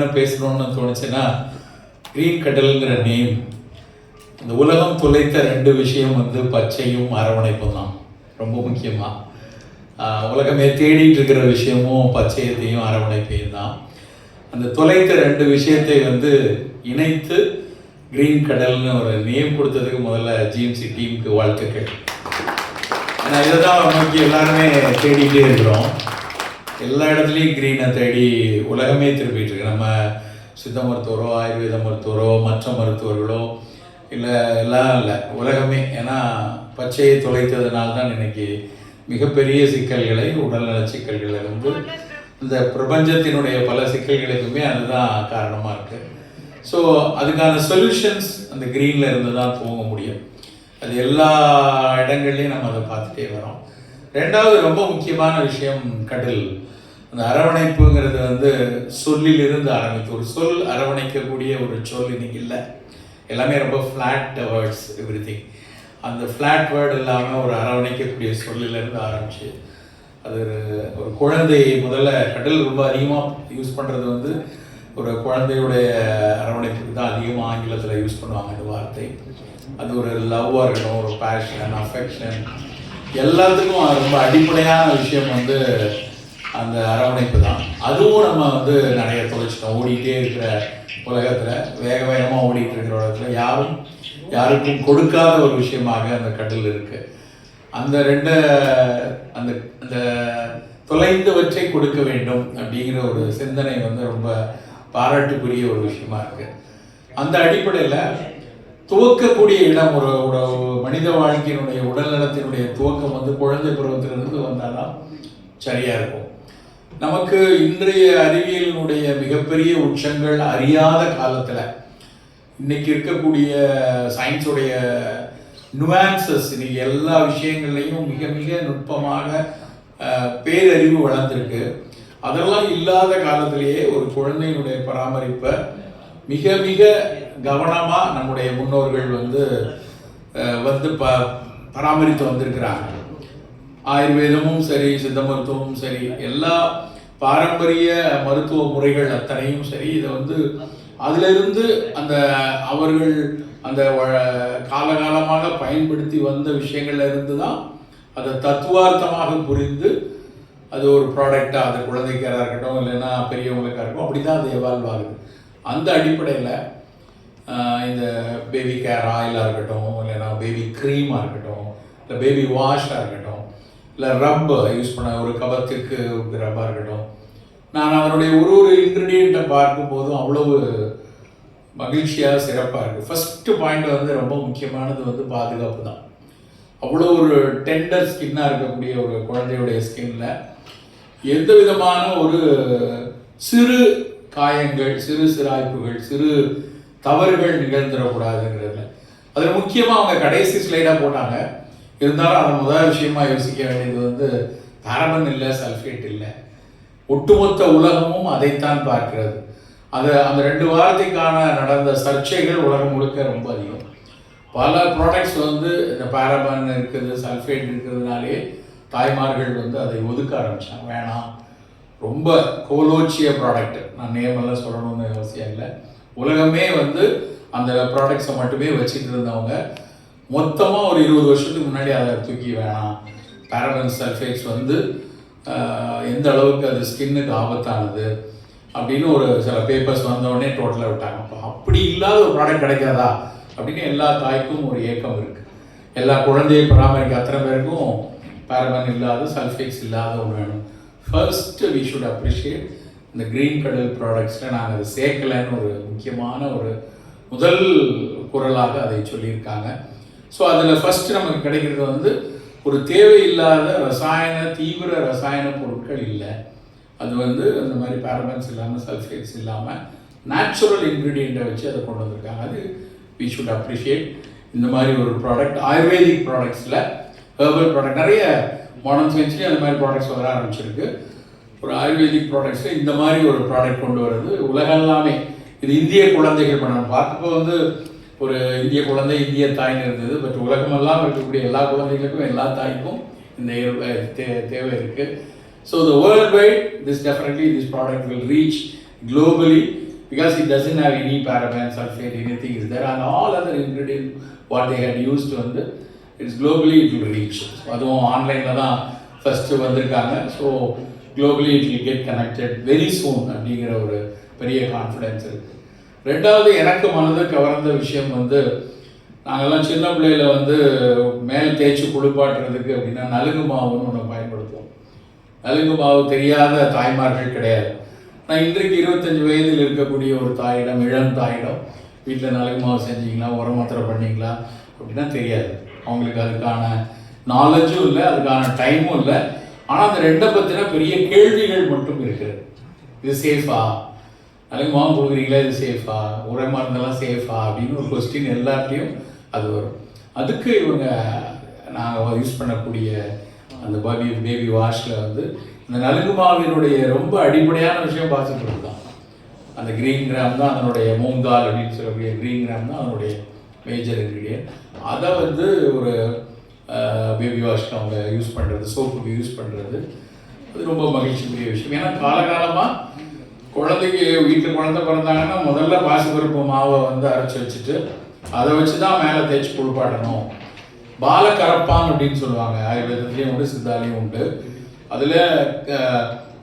என்ன பேசணும்னு தோணுச்சுன்னா, க்ரீன் கடல்ங்கிற நேம், இந்த உலகம் தொலைத்த 2 விஷயம் வந்து பச்சையும் அரவணைப்பும் தான் ரொம்ப முக்கியமாக. உலகமே தேடிட்டு இருக்கிற விஷயமும் பச்சையத்தையும் அரவணைப்பையும் தான். அந்த தொலைத்த 2 விஷயத்தை வந்து இணைத்து க்ரீன் கடல்னு ஒரு நேம் கொடுத்ததுக்கு முதல்ல ஜிஎம்சி டீமுக்கு வாழ்த்துக்கள். ஏன்னா இதை தான் நோக்கி எல்லாருமே தேடிகிட்டே இருக்கிறோம். எல்லா இடத்துலையும் க்ரீனை தேடி உலகமே திரும்பிட்டு இருக்கு. நம்ம சித்த மருத்துவரோ ஆயுர்வேத மருத்துவரோ மற்ற மருத்துவர்களோ எல்லாம் இல்லை, உலகமே. ஏன்னா பச்சையை தொலைத்ததுனால தான் இன்னைக்கு மிகப்பெரிய சிக்கல்களை, உடல்நல சிக்கல்களை வந்து இந்த பிரபஞ்சத்தினுடைய பல சிக்கல்களுக்குமே அதுதான் காரணமாக இருக்குது. ஸோ அதுக்கான சொல்யூஷன்ஸ் அந்த க்ரீனில் இருந்து தான் துவங்க முடியும். அது எல்லா இடங்கள்லையும் நம்ம அதை பார்த்துட்டே வரோம். 2வது ரொம்ப முக்கியமான விஷயம் கடல். அந்த அரவணைப்புங்கிறது வந்து சொல்லிலிருந்து ஆரம்பித்து, ஒரு சொல் அரவணைக்கக்கூடிய ஒரு சொல் இன்னைக்கு இல்லை. எல்லாமே ரொம்ப ஃப்ளாட் வேர்ட்ஸ், எவ்ரி திங். அந்த ஃப்ளாட் வேர்டு இல்லாமல் ஒரு அரவணைக்கக்கூடிய சொல்லிலேருந்து ஆரம்பிச்சு, அது ஒரு குழந்தை முதல்ல கடல் ரொம்ப அதிகமாக யூஸ் பண்ணுறது வந்து ஒரு குழந்தையுடைய அரவணைப்புக்கு தான் அதிகமாக ஆங்கிலத்தில் யூஸ் பண்ணுவாங்க இந்த வார்த்தை. அது ஒரு லவ்வாக இருக்கணும், ஒரு பேஷன், அஃபெக்ஷன், எல்லாத்துக்கும் ரொம்ப அடிப்படையான விஷயம் வந்து அந்த அரவணைப்பு தான். அதுவும் நம்ம வந்து நிறைய தொலைச்சிட்டோம். ஓடிக்கிட்டே இருக்கிற உலகத்தில், வேகமாக ஓடிட்டு இருக்கிற உலகத்தில் யாருக்கும் கொடுக்காத ஒரு விஷயமாக அந்த கடல் இருக்குது. அந்த அந்த தொலைந்தவற்றை கொடுக்க வேண்டும் அப்படிங்கிற ஒரு சிந்தனை வந்து ரொம்ப பாராட்டுக்குரிய ஒரு விஷயமா இருக்கு. அந்த அடிப்படையில் துவக்கக்கூடிய இடம், ஒரு மனித வாழ்க்கையினுடைய உடல்நலத்தினுடைய துவக்கம் வந்து குழந்தை பருவத்திலிருந்து வந்தால்தான் சரியா இருக்கும். நமக்கு இன்றைய அறிவியலினுடைய மிகப்பெரிய உச்சங்கள் அறியாத காலத்தில் இன்னைக்கு இருக்கக்கூடிய சயின்ஸுடைய நுவான்சஸ், இன்னைக்கு எல்லா விஷயங்கள்லையும் மிக மிக நுட்பமாக பேரறிவு வளர்ந்துருக்கு. அதெல்லாம் இல்லாத காலத்திலேயே ஒரு குழந்தையினுடைய பராமரிப்பை மிக மிக கவனமாக நம்முடைய முன்னோர்கள் வந்து பராமரித்து வந்திருக்கிறாங்க. ஆயுர்வேதமும் சரி, சித்த மருத்துவமும் சரி, எல்லா பாரம்பரிய மருத்துவ முறைகள் அத்தனையும் சரி, இதை வந்து அதிலிருந்து அவர்கள் அந்த காலகாலமாக பயன்படுத்தி வந்த விஷயங்கள்ல இருந்து தான் அதை தத்துவார்த்தமாக புரிந்து அது ஒரு ப்ராடக்டாக, அது குழந்தைக்காக இருக்கட்டும், இல்லைன்னா பெரியவங்களுக்காக இருக்கட்டும், அப்படி தான் அது எவால்வ் ஆகுது. அந்த அடிப்படையில் இந்த பேபி கேர் ஆயிலாக இருக்கட்டும், இல்லைன்னா பேபி க்ரீமாக இருக்கட்டும், இல்லை பேபி வாஷாக இருக்கட்டும், இல்லை ரப் யூஸ் பண்ண ஒரு கபத்துக்கு ரப்பாக இருக்கட்டும், நான் அதனுடைய ஒரு இன்க்ரீடியண்ட்டை பார்க்கும்போதும் அவ்வளவு மகிழ்ச்சியாக சிறப்பாக இருக்குது. ஃபஸ்ட்டு பாயிண்ட் வந்து ரொம்ப முக்கியமானது வந்து பாதுகாப்பு தான். அவ்வளோ ஒரு டெண்டர் ஸ்கின்னாக இருக்கக்கூடிய ஒரு குழந்தையுடைய ஸ்கின்ல எந்த விதமான ஒரு சிறு காயங்கள், சிறு சிராய்ப்புகள், சிறு தவறுகள் நிகழ்ந்துடக்கூடாதுங்கிறதுல அதில் முக்கியமாக அவங்க கடைசி ஸ்லைடாக போட்டாங்க. இருந்தாலும் அதை முதல் விஷயமா யோசிக்க வேண்டியது வந்து பாரபன் இல்லை, சல்ஃபேட் இல்லை. ஒட்டுமொத்த உலகமும் அதைத்தான் பார்க்கிறது. அந்த 2 வாரத்துக்கான நடந்த சர்ச்சைகள் உலகம் முழுக்க ரொம்ப அதிகம். பல ப்ராடக்ட்ஸ் வந்து இந்த பாரபன் இருக்குது, சல்ஃபேட் இருக்கிறதுனாலே தாய்மார்கள் வந்து அதை ஒதுக்க ஆரம்பித்தாங்க. வேணாம், ரொம்ப கோலோச்சிய ப்ராடக்ட், நான் நேமெல்லாம் சொல்லணும்னு அவசியம் இல்லை. உலகமே வந்து அந்த ப்ராடக்ட்ஸை மட்டுமே வச்சுட்டு இருந்தவங்க மொத்தமாக ஒரு 20 வருஷத்துக்கு முன்னாடி அதை தூக்கி வேணாம், பாரபன் சல்ஃபேட்ஸ் வந்து எந்த அளவுக்கு அது ஸ்கின்னுக்கு ஆபத்தானது அப்படின்னு ஒரு சில பேப்பர்ஸ் வந்தவுடனே டோட்டலாக விட்டாங்க. அப்படி இல்லாத ஒரு ப்ராடக்ட் கிடைக்காதா அப்படின்னு எல்லா தாய்க்கும் ஒரு ஏக்கம் இருக்குது. எல்லா குழந்தையை பராமரிக்க அத்தனை பேருக்கும் பாரபன் இல்லாத, சல்ஃபேட்ஸ் இல்லாத ஒன்று வேணும். ஃபர்ஸ்ட் வி ஷுட் அப்ரிஷியேட் இந்த க்ரீன் கடல் ப்ராடக்ட்ஸில் நாங்கள் அதை சேர்க்கலைன்னு ஒரு முக்கியமான ஒரு முதல் குரலாக அதை சொல்லியிருக்காங்க. ஸோ அதில் ஃபஸ்ட்டு நமக்கு கிடைக்கிறது வந்து ஒரு தேவையில்லாத தீவிர ரசாயன பொருட்கள் இல்லை. அது வந்து அந்த மாதிரி பாரபன்ஸ் இல்லாமல், சல்ஃபேட்ஸ் இல்லாமல் நேச்சுரல் இன்க்ரீடியண்ட்டை வச்சு அதை கொண்டு வந்திருக்காங்க. அது வி ஷுட் அப்ரிஷியேட். இந்த மாதிரி ஒரு ப்ராடக்ட் ஆயுர்வேதிக் ப்ராடக்ட்ஸில், ஹெர்பல் ப்ராடக்ட், நிறைய மாடர்ன் சயின்ஸ்லேயும் அந்த மாதிரி ப்ராடக்ட்ஸ் வர ஆரம்பிச்சிருக்கு. ஒரு ஆயுர்வேதிக் ப்ராடக்ட்ஸில் இந்த மாதிரி ஒரு ப்ராடக்ட் கொண்டு வருது உலகெல்லாமே. இது இந்திய குழந்தைகள் பண்ண பார்க்கப்போ வந்து ஒரு இந்திய குழந்தை, இந்திய தாய்னு இருந்தது. பட் உலகமெல்லாம் இருக்கக்கூடிய எல்லா குழந்தைகளுக்கும், எல்லா தாய்க்கும் இந்த தேவை இருக்குது. So the world wide this product will reach globally because it doesn't have any paraben, sulfate, anything is there, and all other ingredients what they had used வந்து it's globally it will reach. அதுவும் ஆன்லைனில் தான் first வந்திருக்காங்க. So globally it will get connected very soon அப்படிங்கிற ஒரு பெரிய confidence இருக்குது. ரெண்டாவது எனக்கு மனதை கவர்ந்த விஷயம் வந்து நாங்கள்லாம் சின்ன பிள்ளையில வந்து மேல் தேய்ச்சி குளிப்பாட்டுறதுக்கு அப்படின்னா நலுங்கு மாவுன்னு ஒன்று பயன்படுத்துவோம். நலுங்கு மாவு தெரியாத தாய்மார்கள் கிடையாது. நான் இன்றைக்கு 25 வயதில் இருக்கக்கூடிய ஒரு தாயிடம், இளம் தாயிடம் வீட்டில் நலுங்கு மாவு செஞ்சீங்களா, உரமாத்திரை பண்ணிங்களா அப்படின்னா தெரியாது. அவங்களுக்கு அதுக்கான நாலேஜும் இல்லை, அதுக்கான டைமும் இல்லை. ஆனால் அந்த ரெண்டை பற்றின பெரிய கேள்விகள் மட்டும் இருக்குது. இது சேஃபா, நலுங்கு மாவு கொடுக்குறீங்களா, இது சேஃபா, உரை மருந்தெல்லாம் சேஃபா அப்படின்னு ஒரு கொஸ்டின் எல்லாத்தையும் அது வரும். அதுக்கு இவங்க நாங்கள் யூஸ் பண்ணக்கூடிய அந்த பேபி வாஷில் வந்து இந்த நலுங்கு மாவினுடைய ரொம்ப அடிப்படையான விஷயம் பாசிப்பொருள் தான். அந்த க்ரீன் கிராம் தான் அதனுடைய மூங்கால் அப்படின்னு சொல்லக்கூடிய க்ரீன் கிராம் தான் அதனுடைய மேஜர் இன்க்ரீடியன்ட். அதை வந்து ஒரு பேபி வாஷ்க்கு அவங்க யூஸ் பண்ணுறது, சோப்புக்கு யூஸ் பண்ணுறது அது ரொம்ப மகிழ்ச்சிக்குரிய விஷயம். ஏன்னா காலகாலமாக குழந்தைக்கு வீட்டில் குழந்தை பிறந்தாங்கன்னா முதல்ல பாசிப்பருப்பு மாவை வந்து அரைச்சி வச்சுட்டு அதை வச்சு தான் மேலே தேய்ச்சி குளிப்பாட்டணும். பாலக்கரப்பான் அப்படின்னு சொல்லுவாங்க, ஆயுர்வேதத்துலேயும் உண்டு, சித்தாலையும் உண்டு. அதில்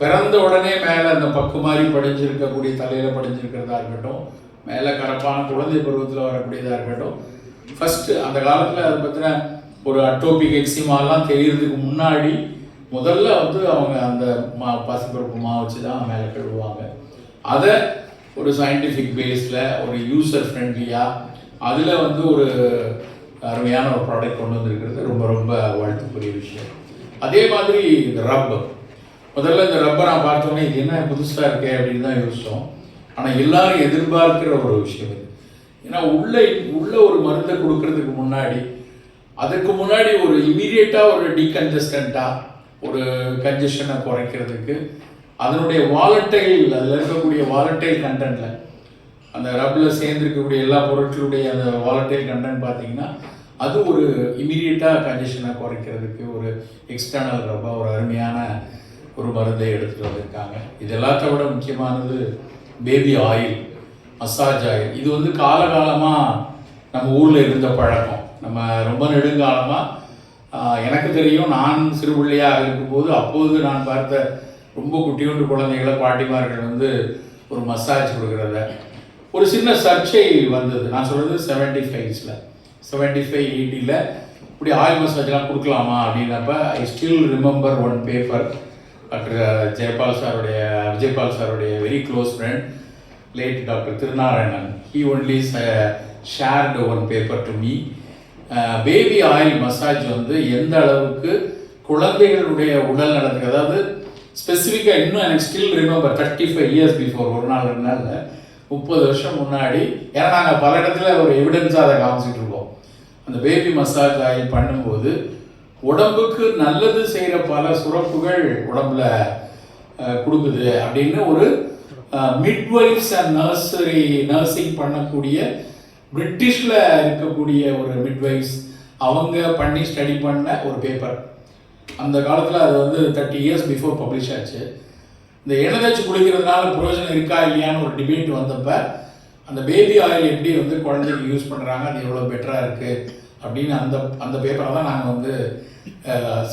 பிறந்த உடனே மேலே அந்த பக்கு மாதிரி படிஞ்சிருக்கக்கூடிய தலையில் படிஞ்சிருக்கிறதா இருக்கட்டும், மேலே கரப்பான குழந்தை பருவத்தில் வரக்கூடியதாக இருக்கட்டும், ஃபஸ்ட்டு அந்த காலத்தில் அதை பற்றின ஒரு அட்டோபிக் எக்ஸிமாலாம் தெரியறதுக்கு முன்னாடி முதல்ல வந்து அவங்க அந்த பாசிப்பருப்பு மாவு வச்சு தான் மேலே கழுவுவாங்க. அதை ஒரு சயின்டிஃபிக் பேஸில் ஒரு யூசர் ஃப்ரெண்ட்லியாக அதில் வந்து ஒரு அருமையான ஒரு ப்ராடக்ட் கொண்டு வந்திருக்கிறது ரொம்ப ரொம்ப வாழ்த்துக்குரிய விஷயம். அதே மாதிரி இந்த ரப்பர், முதல்ல இந்த ரப்பர் நான் பார்த்தோன்னே இது என்ன புதுசாக இருக்கே அப்படின்னு தான் யோசித்தோம். ஆனால் எல்லாரும் எதிர்பார்க்கிற ஒரு விஷயம் இது. ஏன்னா உள்ள ஒரு மருந்தை கொடுக்கறதுக்கு முன்னாடி, அதுக்கு முன்னாடி ஒரு இமீடியட்டாக ஒரு டீகன்ஜஸ்டண்ட்டாக ஒரு கன்ஜஷனை குறைக்கிறதுக்கு அதனுடைய வாலட்டைல், அதில் இருக்கக்கூடிய வாலட்டைல் கண்டென்ட்டில் அந்த ரப்பில் சேர்ந்துருக்கக்கூடிய எல்லா பொருட்களுடைய அந்த வாலட்டைல் கண்டென்ட் பார்த்தீங்கன்னா அது ஒரு இமீடியட்டாக கன்ஜஷனை குறைக்கிறதுக்கு ஒரு எக்ஸ்டர்னல் ரப்பா ஒரு அருமையான ஒரு மருந்தை எடுத்துகிட்டு வந்திருக்காங்க. இது எல்லாத்த விட முக்கியமானது பேபி ஆயில், மசாஜ் ஆயில். இது வந்து காலகாலமாக நம்ம ஊரில் இருந்த பழக்கம். நம்ம ரொம்ப நெடுங்காலமாக எனக்கு தெரியும், நான் சிறு பிள்ளையாக இருக்கும்போது அப்போது நான் பார்த்த ரொம்ப குட்டியோண்டு குழந்தைகளை பாட்டிமார்கள் வந்து ஒரு மசாஜ் கொடுக்குறத ஒரு சின்ன சர்ச்சை வந்தது. நான் சொல்கிறது 75 80 இப்படி ஆயில் மசாஜ்லாம் கொடுக்கலாமா அப்படின்னப்ப I still remember one paper. Doctor Vijayapal சாருடைய very close friend late doctor Thirunarayanan, he only shared one paper to me. Baby oil massage வந்து எந்த அளவுக்கு குழந்தைகளுடைய உடல் நலத்துக்கு, அதாவது ஸ்பெசிஃபிக்காக இன்னும் எனக்கு ஸ்டில் ரிமெம்பர் 35 years பிஃபோர், ஒரு நாள் 2 நாள் 30 வருஷம் முன்னாடி, ஏன்னா நாங்கள் பல இடத்துல ஒரு எவிடன்ஸாக அதை காமிச்சிட்டு இருக்கோம். அந்த பேபி மசாஜ் ஆயில் பண்ணும்போது உடம்புக்கு நல்லது செய்கிற பல சுரப்புகள் உடம்புல கொடுக்குது அப்படின்னு ஒரு மிட்வைஃப்ஸ் அண்ட் நர்சிங் பண்ணக்கூடிய பிரிட்டிஷில் இருக்கக்கூடிய ஒரு மிட்வைஃப்ஸ் அவங்க பண்ணி ஸ்டடி பண்ண ஒரு பேப்பர். அந்த காலத்தில் அது வந்து 30 years பிஃபோர் பப்ளிஷ் ஆச்சு. இந்த எண்ணெய் தேய்ச்சி குளிக்கிறதுனால பிரயோஜனம் இருக்கா இல்லையான்னு ஒரு டிபேட் வந்தப்போ அந்த பேபி ஆயில் எப்படி வந்து குழந்தைக்கு யூஸ் பண்ணுறாங்க, அது எவ்வளோ பெட்டராக இருக்குது அப்படின்னு அந்த பேப்பரை தான் நாங்கள் வந்து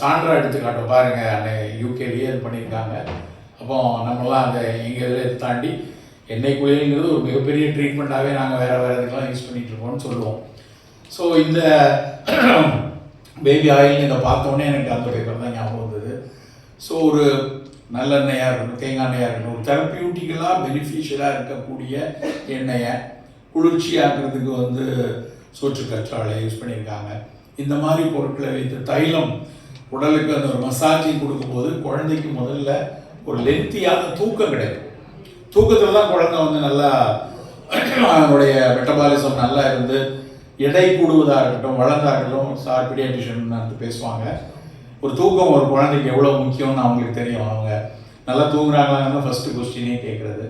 சான்றாக எடுத்து காட்டோம். பாருங்கள், அந்த யூகேலேயே அது பண்ணியிருக்காங்க. அப்போ நம்மளாம் அந்த எங்கள் இதில் தாண்டி எண்ணெய் குளியல்ங்கிறது ஒரு மிகப்பெரிய ட்ரீட்மெண்ட்டாகவே நாங்கள் வேறு இதுக்கெல்லாம் யூஸ் பண்ணிகிட்ருக்கோம்னு சொல்லுவோம். ஸோ இந்த பேபி ஆயில் இதை பார்த்தோன்னே எனக்கு அந்த பேப்பர் தான் ஞாபகம் வந்தது. ஸோ ஒரு நல்லெண்ணெயாக இருக்கட்டும், தேங்காய் எண்ணெயாக இருக்கட்டும், ஒரு தெரப்பியூட்டிக்கலாக பெனிஃபிஷியலாக இருக்கக்கூடிய எண்ணெயை குளிர்ச்சியாக்குறதுக்கு வந்து சோற்று கற்றாழை யூஸ் பண்ணியிருக்காங்க. இந்த மாதிரி பொருட்களை வைத்து தைலம் உடலுக்கு அந்த ஒரு மசாஜிங் கொடுக்கும்போது குழந்தைக்கு முதல்ல ஒரு லென்த்தியான தூக்கம் கிடைக்கும். தூக்கத்தில் தான் குழந்தை வந்து நல்லா அவனுடைய மெட்டபாலிசம் நல்லா இருந்து எடை கூடுவதாக இருக்கட்டும், வளர்ந்தா இருக்கட்டும். சார் பீடியாட்ரிஷியன் பேசுவாங்க, ஒரு தூக்கம் ஒரு குழந்தைக்கு எவ்வளோ முக்கியம்னு அவங்களுக்கு தெரியும். அவங்க நல்லா தூங்குறாங்களான்னு ஃபஸ்ட்டு கொஸ்டினே கேட்குறது.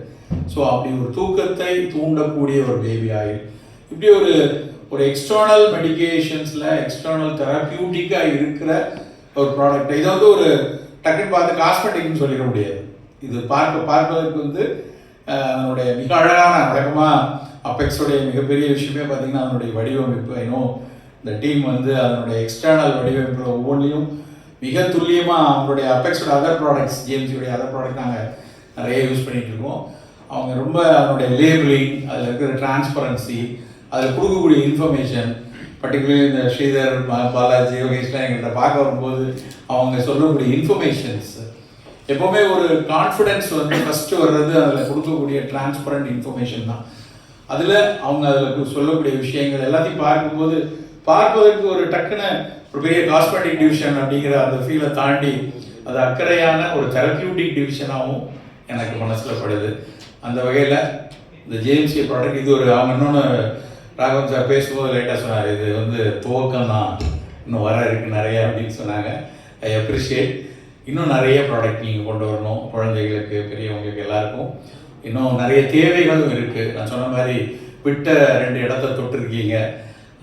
ஸோ அப்படி ஒரு தூக்கத்தை தூண்டக்கூடிய ஒரு பேபி ஆயில், இப்படி ஒரு எக்ஸ்டர்னல் மெடிக்கேஷன்ஸில் எக்ஸ்டர்னல் தெரப்பியூட்டிக்காக இருக்கிற ஒரு ப்ராடக்ட். இதை வந்து ஒரு டக்குன்னு பார்த்து காஸ்மெட்டிக்னு சொல்லிட முடியாது. இது பார்ப்பதற்கு வந்து அதனுடைய மிக அழகான வழக்கமாக அப்பெக்ஸோடைய மிகப்பெரிய விஷயமே பார்த்திங்கன்னா அதனுடைய வடிவமைப்பு. இன்னும் இந்த டீம் வந்து அதனுடைய எக்ஸ்டர்னல் வடிவமைப்பில் ஒவ்வொன்றையும் மிக துல்லியமாக அவங்களுடைய அப்பெக்ஸோட அதர் ப்ராடக்ட்ஸ், ஜேஎம்சியோடைய அதர் ப்ராடக்ட் நாங்கள் நிறைய யூஸ் பண்ணிகிட்டு இருக்கோம். அவங்க ரொம்ப அதனுடைய லேபிளிங், அதில் இருக்கிற டிரான்ஸ்பரன்சி, அதில் கொடுக்கக்கூடிய இன்ஃபர்மேஷன், பர்டிகுலர்லி இந்த ஸ்ரீதர், பாலாஜி, யோகேஷ்லாம் எங்கள்கிட்ட பார்க்க வரும்போது அவங்க சொல்லக்கூடிய இன்ஃபர்மேஷன்ஸ் எப்போவுமே ஒரு கான்ஃபிடென்ஸ் வந்து ஃபஸ்ட்டு வர்றது அதில் கொடுக்கக்கூடிய டிரான்ஸ்பரண்ட் இன்ஃபர்மேஷன் தான். அதில் அவங்க அதில் சொல்லக்கூடிய விஷயங்கள் எல்லாத்தையும் பார்க்கும்போது பார்ப்பதற்கு ஒரு டக்குன்னு ஒரு பெரிய காஸ்மெட்டிக் டிவிஷன் அப்படிங்கிற அந்த ஃபீலை தாண்டி அது அக்கறையான ஒரு தெரப்யூட்டிக் டிவிஷனாகவும் எனக்கு மனசில் படுது. அந்த வகையில் இந்த ஜேஎம்சி ப்ராடக்ட் இது ஒரு அவங்க இன்னொன்று ராகவன் சார் பேசும்போது லேட்டாக சொன்னார், இது வந்து துவக்கம் தான், இன்னும் வர இருக்குது நிறையா அப்படின்னு சொன்னாங்க. I appreciate. இன்னும் நிறைய ப்ராடக்ட் நீங்கள் கொண்டு வரணும், குழந்தைகளுக்கு, பெரியவங்களுக்கு எல்லாருக்கும். இன்னும் நிறைய தேவைகளும் இருக்குது. நான் சொன்ன மாதிரி விட்ட 2 இடத்த தொட்டிருக்கீங்க.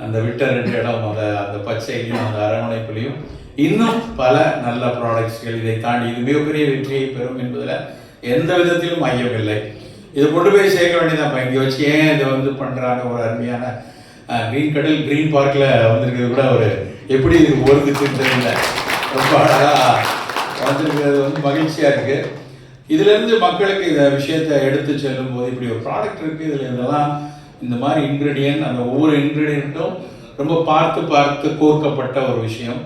அந்த விட்ட 2 இடம் அந்த பச்சையிலையும் அந்த அரவணைப்புலையும் இன்னும் பல நல்ல ப்ராடக்ட்ஸ்கள் இதை தாண்டி இது மிகப்பெரிய வெற்றியை பெறும் என்பதில் எந்த விதத்திலும் ஐயமில்லை. இதை கொண்டு போய் சேர்க்க வேண்டியதான். இங்கே வச்சு ஏன் இதை வந்து பண்ணுறாங்க. ஒரு அருமையான க்ரீன் கடல், க்ரீன் பார்க்கில் வந்திருக்கிறது கூட ஒரு எப்படி இது ஓடுதுன்னு தெரியல, ரொம்ப அழகாக வந்திருக்கிறது வந்து மகிழ்ச்சியாக இருக்குது. இதிலேருந்து மக்களுக்கு இந்த விஷயத்தை எடுத்து செல்லும் போது இப்படி ஒரு ப்ராடக்ட் இருக்குது, இதில் இதெல்லாம் இந்த மாதிரி இன்க்ரீடியன்ட், அந்த ஒவ்வொரு இன்க்ரீடியண்ட்டும் ரொம்ப பார்த்து கோர்க்கப்பட்ட ஒரு விஷயம்.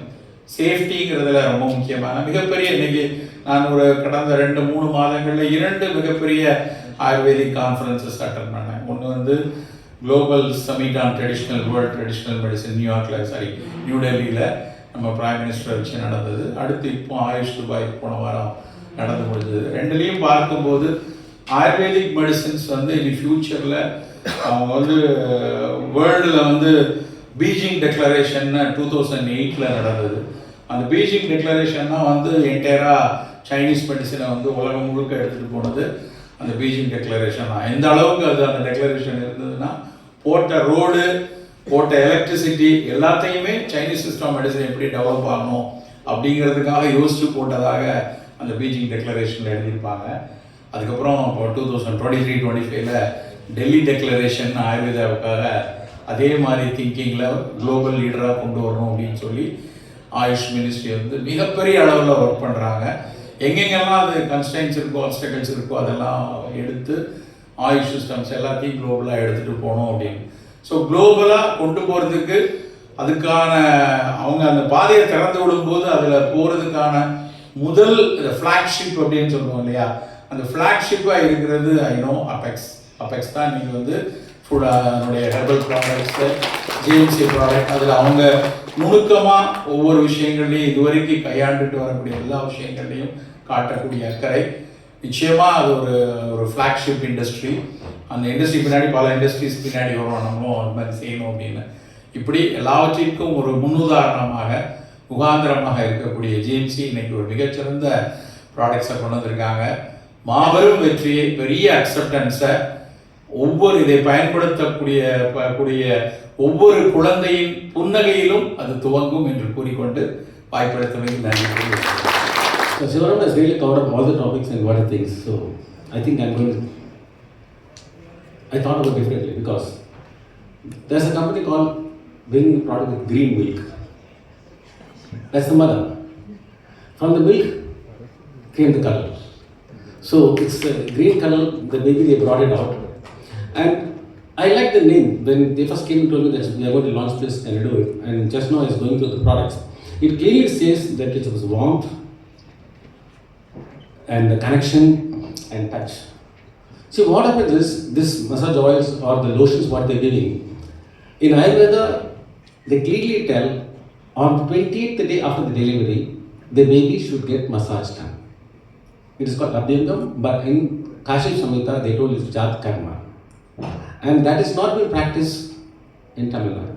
சேஃப்டிங்கிறதுல ரொம்ப முக்கியமான மிகப்பெரிய இன்றைக்கி நான் ஒரு கடந்த 2-3 மாதங்களில் 2 மிகப்பெரிய ஆயுர்வேதிக் கான்ஃபரன்சஸ் அட்டன் பண்ணேன். ஒன்று வந்து global submit on traditional world traditional medicine new டெல்லியில் நம்ம பிரைம் மினிஸ்டர் வச்சு நடந்தது. அடுத்து இப்போ ஆயுஷ் துபாய் போன வாரம் நடந்து முடிஞ்சது. 2லேயும் பார்க்கும்போது ஆயுர்வேதிக் மெடிசன்ஸ் வந்து இனி ஃப்யூச்சரில் அவங்க வந்து வேர்ல்டில் வந்து பீஜிங் டெக்ளரேஷன்னு 2008 நடந்தது. அந்த பீஜிங் டெக்ளரேஷன் தான் வந்து என்டையராக சைனீஸ் மெடிசனை வந்து உலகம் முழுக்க எடுத்துகிட்டு போனது அந்த பீஜிங் டெக்ளரேஷன் தான். எந்த அளவுக்கு அது அந்த டெக்ளரேஷன் இருந்ததுன்னா போட்ட ரோடு, போட்ட எலக்ட்ரிசிட்டி எல்லாத்தையுமே சைனீஸ் சிஸ்டம் மெடிசன் எப்படி டெவலப் ஆகணும் அப்படிங்கிறதுக்காக யோசித்து போட்டதாக அந்த பீஜிங் டெக்ளரேஷனில் எழுதியிருப்பாங்க. அதுக்கப்புறம் இப்போ 2023-25 டெல்லி டெக்ளரேஷன் ஆயுர்வேதாவுக்காக அதே மாதிரி திங்கிங்கில் குளோபல் லீடராக கொண்டு வரணும் அப்படின்னு சொல்லி ஆயுஷ் மினிஸ்ட்ரி வந்து மிகப்பெரிய அளவில் ஒர்க் பண்ணுறாங்க. எங்கெங்கெல்லாம் அது கன்ஸ்டன்ஸ் இருக்கோ, ஆப்ஸ்டக்கிள்ஸ் இருக்கோ அதெல்லாம் எடுத்து ஆயுஷ் சிஸ்டம்ஸ் எல்லாத்தையும் குளோபலாக எடுத்துகிட்டு போகணும் அப்படின்னு. ஸோ குளோபலாக கொண்டு போகிறதுக்கு அதுக்கான அவங்க அந்த பாதையை திறந்து விடும்போது அதில் போகிறதுக்கான முதல் ஃப்ளாக்ஷிப் அப்படின்னு சொல்லுவோம் இல்லையா, அந்த ஃப்ளாக்ஷிப்பாக இருக்கிறது ஐநோ அப்பெக்ஸ் தான். நீங்கள் வந்து அதனுடைய ஹெர்பல் ப்ராடக்ட்ஸு, ஜிஎம்சி ப்ராடக்ட், அதில் அவங்க நுணுக்கமாக ஒவ்வொரு விஷயங்கள்லையும் இதுவரைக்கும் கையாண்டுட்டு வரக்கூடிய எல்லா விஷயங்கள்லையும் காட்டக்கூடிய அக்கறை. நிச்சயமாக அது ஒரு ஃப்ளாக்ஷிப் இண்டஸ்ட்ரி. அந்த இண்டஸ்ட்ரி பின்னாடி பல இண்டஸ்ட்ரீஸ் பின்னாடி வரும், நம்மளும் அது மாதிரி செய்யணும் அப்படின்னு. இப்படி எல்லாவற்றிற்கும் ஒரு முன்னுதாரணமாக முகாந்திரமாக இருக்கக்கூடிய ஜிஎம்சி இன்னைக்கு ஒரு மிகச்சிறந்த ப்ராடக்ட்ஸை கொண்டு வந்திருக்காங்க. மாபெரும் வெற்றியை, பெரிய அக்செப்டன்ஸை, ஒவ்வொரு இதை பயன்படுத்தக்கூடிய ஒவ்வொரு குழந்தையின் புன்னகையிலும் அது துவங்கும் என்று கூறிக்கொண்டு வாய்ப்பளித்தமைக்கு நன்றி. Sivaram has really covered up all the topics and what are things. So I think I thought about it differently because there's a company called bringing a product with green milk. That's the mother. From the milk came the color. So it's a green color, the baby they brought it out. And I like the name. When they first came and told me that we are going to launch this and do it, and just now I was going through the products, it clearly says that it was warmth and the connection and touch. See, what happens is, this massage oils or the lotions what they're giving, in Ayurveda, they clearly tell on 28th day after the delivery, the baby should get massage done. It is called Abhyangam, but in Kashi Samhita, they told it's Jat Karma. And that is not been practiced in Tamil Nadu,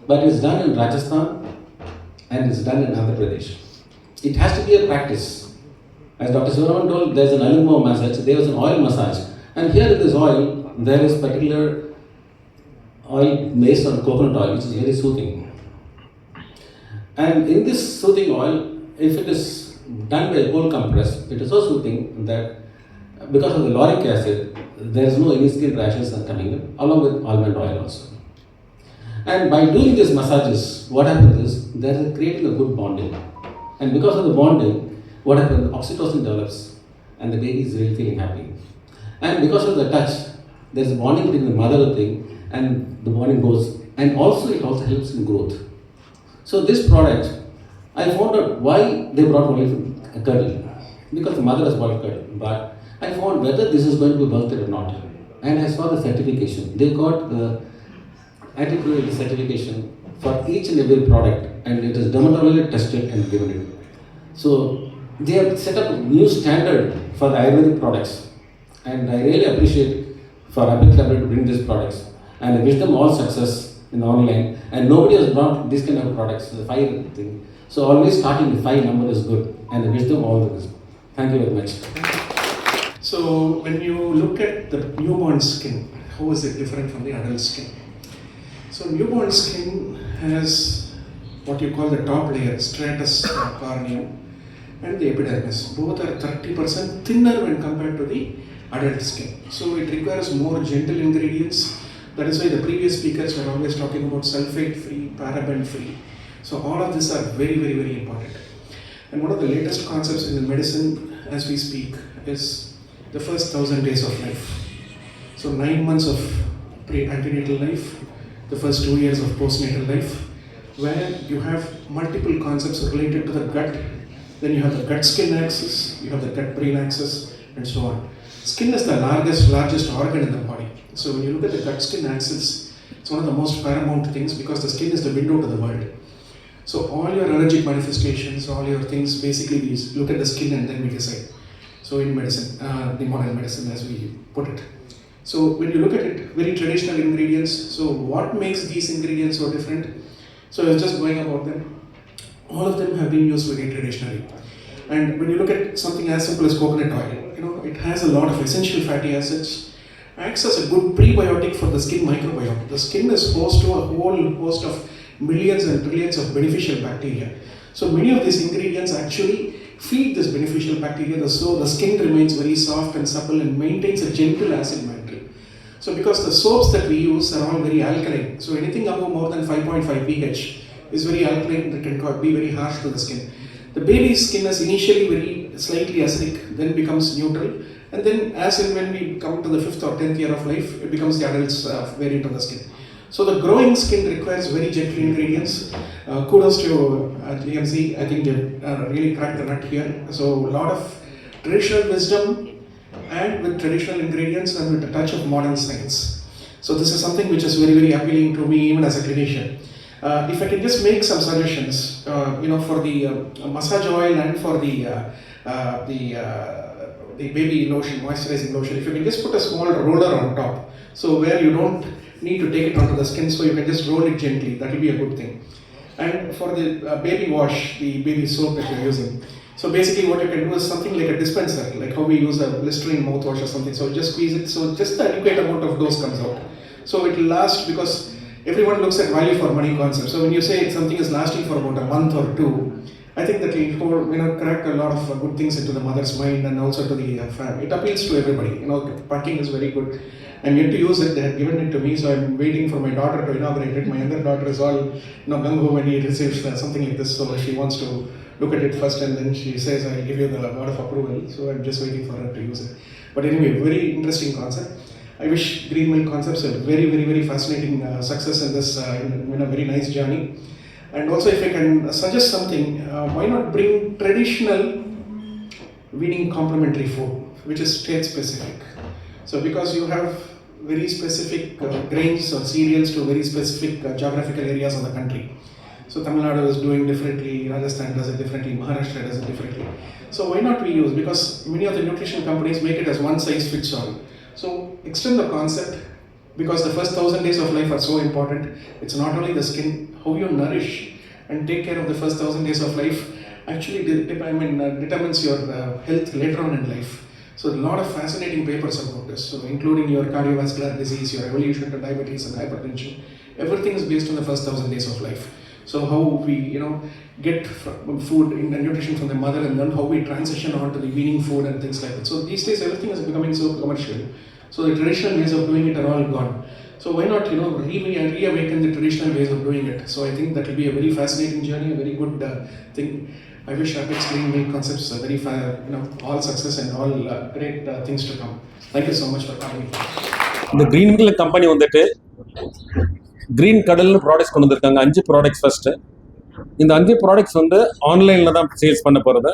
but it's done in Rajasthan and it's done in Andhra Pradesh. It has to be a practice. As Dr. Sivaram told, there's an Alingmo massage, there was an oil massage. And here in this oil, there is particular oil based on coconut oil, which is very soothing. And in this soothing oil, if it is done by a cold compress, it is so soothing that because of the lauric acid, there is no any skin rashes are coming in, along with almond oil also. And by doing these massages, what happens is there is creating a good bonding. And because of the bonding, what happens? Oxytocin develops, and the baby is really feeling happy. And because of the touch, there is a bonding between the mother thing, and the bonding goes. And also, it also helps in growth. So this product, I found out why they brought only from curdle, because the mother has bought curdle. But I found whether this is going to be worth it or not. And I saw the certification. They got the anti-cruelty certification for each and every product, and it is dermatologically tested and given it. So they have set up a new standard for the Ayurvedic products, and I really appreciate for Abhay Collaborative to bring these products. And I wish them all success in online. And nobody has brought this kind of products, the 5 thing. So always starting with 5 number is good, and I wish them all the best. Thank you very much. So when you look at the newborn skin, how is it different from the adult skin? So newborn skin has what you call the top layer, stratus corneum, and the epidermis. Both are 30% thinner when compared to the adult skin. So it requires more gentle ingredients. That is why the previous speakers were always talking about sulfate-free, paraben-free. So all of these are very, very, very important. And one of the latest concepts in the medicine as we speak is the first 1,000 days of life. So 9 months of pre-antenatal life, the first 2 years of postnatal life, where you have multiple concepts related to the gut. Then you have the gut-skin axis, you have the gut-brain axis, and so on. Skin is the largest organ in the body. So when you look at the gut-skin axis, it's one of the most paramount things because the skin is the window to the world. So all your allergic manifestations, all your things, basically we look at the skin and then we decide. So in medicine, the modern medicine as we put it. So when you look at it, very traditional ingredients. So what makes these ingredients so different? So I was just going about them. All of them have been used very traditionally. And when you look at something as simple as coconut oil, it has a lot of essential fatty acids, acts as a good prebiotic for the skin microbiome. The skin is host to a whole host of millions and trillions of beneficial bacteria. So many of these ingredients actually feed this beneficial bacteria, so the skin remains very soft and supple and maintains a gentle acid mantle. So because the soaps that we use are all very alkaline, so anything above more than 5.5 pH is very alkaline, that can be very harsh to the skin. The baby's skin is initially very slightly acidic, then becomes neutral, and then as and when we come to the 5th or 10th year of life, it becomes the adult's variant of the skin. So the growing skin requires very gentle ingredients. Kudos to GMC, I think they really cracked the nut here. So a lot of traditional wisdom and with traditional ingredients and with a touch of modern science. So this is something which is very, very appealing to me even as a clinician. If I can just make some suggestions, for the massage oil and for the baby lotion, moisturizing lotion, if you can just put a small roller on top, so where you don't need to take it onto the skin, so you can just roll it gently, that will be a good thing. And for the baby wash, the baby soap that you're using, so basically what you can do is something like a dispenser, like how we use a Listerine mouthwash or something, so just squeeze it, so just the adequate amount of dose comes out. So it will last, because everyone looks at value for money concept. So when you say something is lasting for about a month or 2, I think that will crack a lot of good things into the mother's mind and also to the family. It appeals to everybody. Packing is very good. I'm yet to use it. They had given it to me, so I'm waiting for my daughter to inaugurate it. My younger daughter is all gung-ho when he receives something like this, so she wants to look at it first and then she says, I'll give you the word of approval. So I'm just waiting for her to use it. But anyway, very interesting concept. I wish Green Milk Concepts a very, very, very fascinating success in this, in a very nice journey. And also, if I can suggest something, why not bring traditional weaning complementary food, which is state specific. So because you have very specific grains or cereals to very specific geographical areas of the country. So Tamil Nadu is doing differently, Rajasthan does it differently, Maharashtra does it differently. So why not we use, because many of the nutrition companies make it as one size fits all. So extend the concept, because the first 1,000 days of life are so important. It's not only the skin, how you nourish and take care of the first 1,000 days of life actually determines your health later on in life. So a lot of fascinating papers about this, so including your cardiovascular disease, your evolution to diabetes and hypertension. Everything is based on the first 1,000 days of life. So how we, get food and nutrition from the mother, and then how we transition on to the weaning food and things like that. So these days everything is becoming so commercial. So the traditional ways of doing it are all gone. So why not, reawaken the traditional ways of doing it? So I think that will be a very fascinating journey, a very good thing. I wish Apex Green Milk Concepts all success and all great things to come. Thank you so much for coming. இந்த green milk company வந்துட்டு green கடல்னு products கொண்டு வந்திருக்காங்க. 5 products first. இந்த 5 products வந்து ஆன்லைனில் தான் sales பண்ண போகிறது.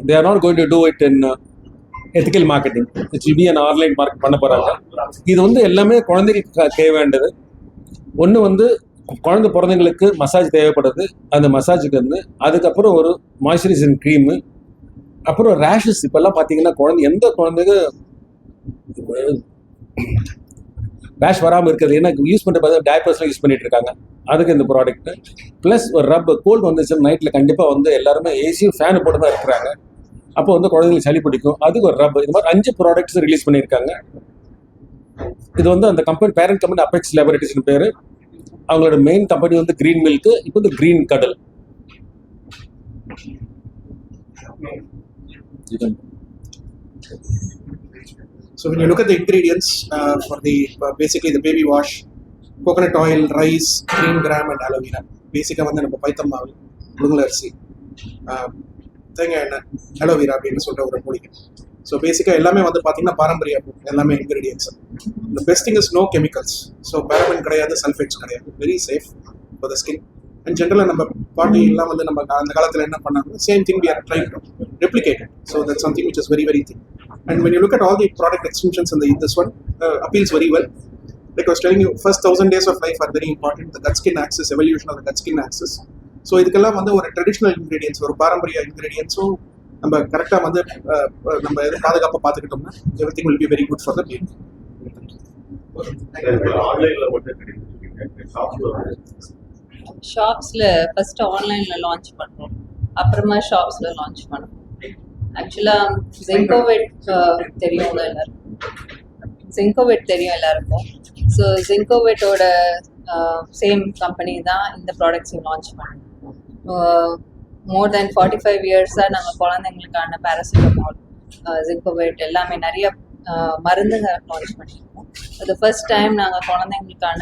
They are not going to do it in ethical marketing. It's will be an online market பண்ண போகிறாங்க. இது வந்து எல்லாமே குழந்தைகளுக்கு தேவையானது. ஒன்று வந்து குழந்தை பிறந்தவங்களுக்கு மசாஜ் தேவைப்படுது. அந்த மசாஜுக்கு வந்து அதுக்கப்புறம் ஒரு மாய்ஸ்சரைசிங் க்ரீமு, அப்புறம் ரேஷஸ். இப்போல்லாம் பார்த்தீங்கன்னா எந்த குழந்தைக்கு ரேஷ் வராமல் இருக்கிறது, ஏன்னா யூஸ் பண்ணுற பார்த்தா டைப்பர்ஸ்லாம் யூஸ் பண்ணிட்டு இருக்காங்க. அதுக்கு இந்த ப்ராடக்ட்டு ப்ளஸ் ஒரு ரப். கோல்டு வந்துச்சுன்னா நைட்டில் கண்டிப்பாக வந்து எல்லாருமே ஏசியும் ஃபேனு போட்டு தான் இருக்கிறாங்க. அப்போ வந்து குழந்தைங்களுக்கு சளி பிடிக்கும், அதுக்கு ஒரு ரப். இது மாதிரி 5 ப்ராடக்ட்ஸ் ரிலீஸ் பண்ணியிருக்காங்க. இது வந்து அந்த கம்பெனி பேரண்ட் கம்பெனி அபெக்ஸ் லேபரேட்டரிஸ்னு பேர். அவங்களோட மெயின் கம்பெனி வந்து க்ரீன் மில்க்கு, இப்போ வந்து க்ரீன் கடல். So when you look at the ingredients for the basically the baby wash, coconut oil, rice, green gram and aloe vera. Basically வந்து நம்ம பைத்தம் மாவு, முருங்கை அரிசி, தேங்காய் எண்ணெய், aloe vera அப்படின்னு சொல்ற ஒரு மூலிகை. ஸோ பேசிக்காக எல்லாமே வந்து பார்த்தீங்கன்னா பாரம்பரிய எல்லாமே ingredients. The best thing is no chemicals. So paraben கிடையாது, சல்ஃபேட்ஸ் கிடையாது. Very safe for the skin. And ஜென்ரலாக நம்ம பாட்டி எல்லாம் வந்து நம்ம அந்த காலத்தில் என்ன பண்ணாங்க, same thing we are trying to replicate it. So that's something which is very, very thin. And when you look at all the product extensions in this one, appeals very well. Like I was telling you, first 1000 days of life are very important. The gut skin axis, evolution of the gut skin axis. So இதுக்கெல்லாம் வந்து ஒரு traditional ingredients, ஒரு பாரம்பரிய இன்க்ரீடியன்ஸும் நம்ம கரெக்டாக வந்து நம்ம எது பாதுகாப்பாக பார்த்துக்கிட்டோம்னா everything will be very good for the baby. ஷாப்ஸில் ஃபஸ்ட்டு ஆன்லைனில் லான்ச் பண்ணுறோம், அப்புறமா ஷாப்ஸில் லான்ச் பண்ணுறோம். ஆக்சுவலாக ஜிங்கோவெட் தெரியும் எல்லாருக்கும். ஜிங்கோவெட் தெரியும் எல்லாருக்கும். ஸோ ஜிங்கோவெட்டோட சேம் கம்பெனி தான் இந்த ப்ராடக்ட்ஸையும் லான்ச் பண்ணுறோம். மோர் தென் 45 இயர்ஸாக நாங்கள் குழந்தைங்களுக்கான பேராசிட்டமால், ஜிங்கோவெட் எல்லாமே நிறைய மருந்துங்க லான்ச் பண்ணியிருக்கோம். அது ஃபர்ஸ்ட் டைம் நாங்கள் குழந்தைங்களுக்கான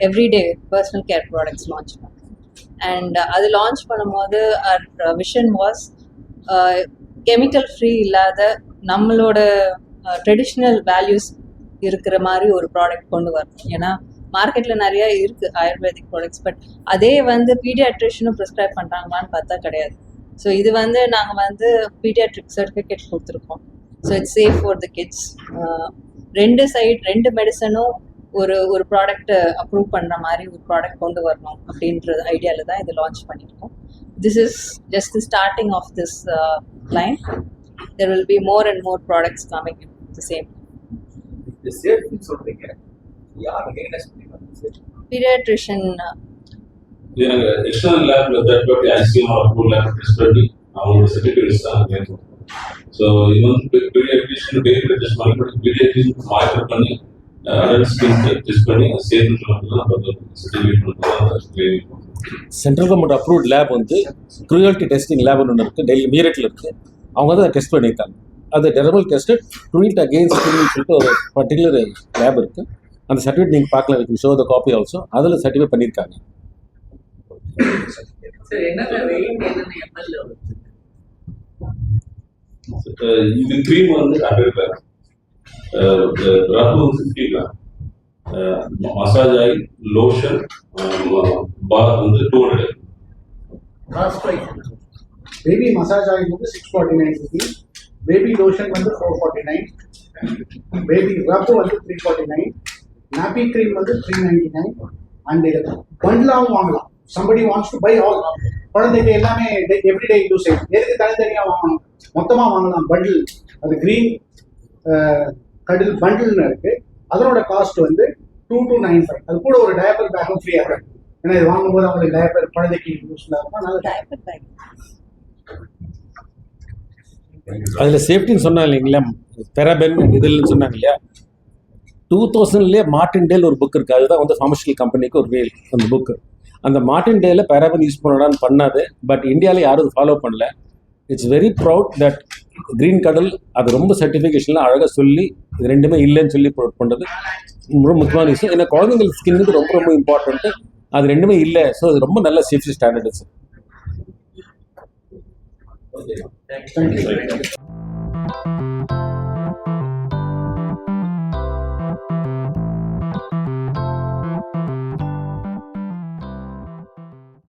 everyday personal care products launch பண்ணோம். அண்ட் அது லான்ச் பண்ணும்போது our vision was chemical free இல்லாத நம்மளோட ட்ரெடிஷ்னல் வேல்யூஸ் இருக்கிற மாதிரி ஒரு ப்ராடக்ட் கொண்டு வரணும். ஏன்னா மார்க்கெட்டில் நிறைய இருக்குது ஆயுர்வேதிக் ப்ராடக்ட்ஸ், பட் அதே வந்து பீடியாட்ரிஷனும் ப்ரிஸ்கிரைப் பண்ணுறாங்களான்னு பார்த்தா கிடையாது. ஸோ இது வந்து நாங்கள் வந்து பீடியாட்ரிக் சர்டிஃபிகேட் கொடுத்துருக்கோம். So it's safe for the kids. ரெண்டு மெடிசனும் ஒரு ப்ராடக்ட்டை அப்ரூவ் பண்ணுற மாதிரி ஒரு ப்ராடக்ட் கொண்டு வரணும் அப்படின்ற ஐடியாவில் தான் இதை லான்ச் பண்ணியிருக்கோம். This is just the starting of this line. There will be more and more products coming in the same. The safety சொல்றீங்க, யார் ரெகக்னைஸ் பண்ணிருக்காங்க? Pediatrician. எனக்கு எக்ஸ்டர்னல் லேப்ல third party ICMR lab test பண்ணி அவங்களோட certificates தான் வேணும். So இது வந்து பீடியாட்ரிஷியன் பேபி டெஸ்ட் பண்ணி பீடியாட்ரிஷியன் மானிட்டர் பண்ணி அடல்ட் ஸ்கின் டெஸ்ட் பண்ணி சேஃப்னு சொல்லிட்டு சர்டிஃபிகேட் பண்ணுறது. சென்ட்ரல் கவர்மெண்ட் அப்ரூவ்ட் லேப் வந்து க்ரூயல்டி டெஸ்டிங் லேப்னு ஒன்று இருக்குது, டெல்லி மீரட்டில் இருக்குது. அவங்க தான் டெஸ்ட் பண்ணியிருக்காங்க. அது டெரபிள் டெஸ்டட் ட்ரீட் அகெயின்ஸ்ட் சொல்லிட்டு ஒரு பர்டிகுலர் லேப் இருக்குது. அந்த சர்டிஃபிகேட் நீங்கள் பார்க்கலாம், with show the copy also. அதில் சர்டிஃபிகேட் பண்ணியிருக்காங்க. இது க்ரீம் வந்து 100 கிராம், ரப்பு வந்து 50 gram, massage oil, lotion, bath வந்து 200. பேபி மசாஜ் ஆயில் வந்து 649 rupees, பேபி லோஷன் வந்து 449, பேபி ரப் வந்து 349, நாப்பி க்ரீம் வந்து 399. அண்ட் பண்டிலாகவும் வாங்கலாம். somebody wants to buy all, குழந்தைக்கு எல்லாமே எவ்ரிடே யூசேஜ். எதுக்கு தனித்தனியாக வாங்கணும், மொத்தமாக வாங்கலாம் பண்டில். அது க்ரீன் கடல் பண்டில்னு இருக்கு. அதனோட காஸ்ட் வந்து 2295. அது கூட ஒரு டயப்பர் பேக்கும் ஃப்ரீயாக இருக்கும். ஏன்னா இது வாங்கும்போது அவங்களுக்கு டயப்பர் குழந்தைக்கு யூஸ்ஃபுல்லாக இருக்கும். நல்ல Diaper bag. அதில் சேஃப்டின்னு சொன்னாங்க இல்லைங்களா, பெராபென் இதில்னு சொன்னாங்க இல்லையா. 2000லேயே மார்டின் டேல் ஒரு புக் இருக்குது. அதுதான் வந்து ஃபார்மசூட்டிக்கல் கம்பெனிக்கு ஒரு வேல் அந்த புக்கு. அந்த மார்டின் டேல பேராபன் யூஸ் பண்ணடான்னு பண்ணாது. பட் இந்தியாவில் யாரும் அது ஃபாலோ பண்ணல. It's very proud that green கடல் அது ரொம்ப சர்டிஃபிகேஷன்லாம் அழகாக சொல்லி இது ரெண்டுமே இல்லைன்னு சொல்லி ப்ரொவைட் பண்ணுறது ரொம்ப முக்கியமான விஷயம். ஏன்னா குழந்தைங்கள் ஸ்கின்னுக்கு ரொம்ப ரொம்ப இம்பார்ட்டன்ட்டு. அது ரெண்டுமே இல்லை. ஸோ அது ரொம்ப நல்ல safety standards. Okay. Thank you.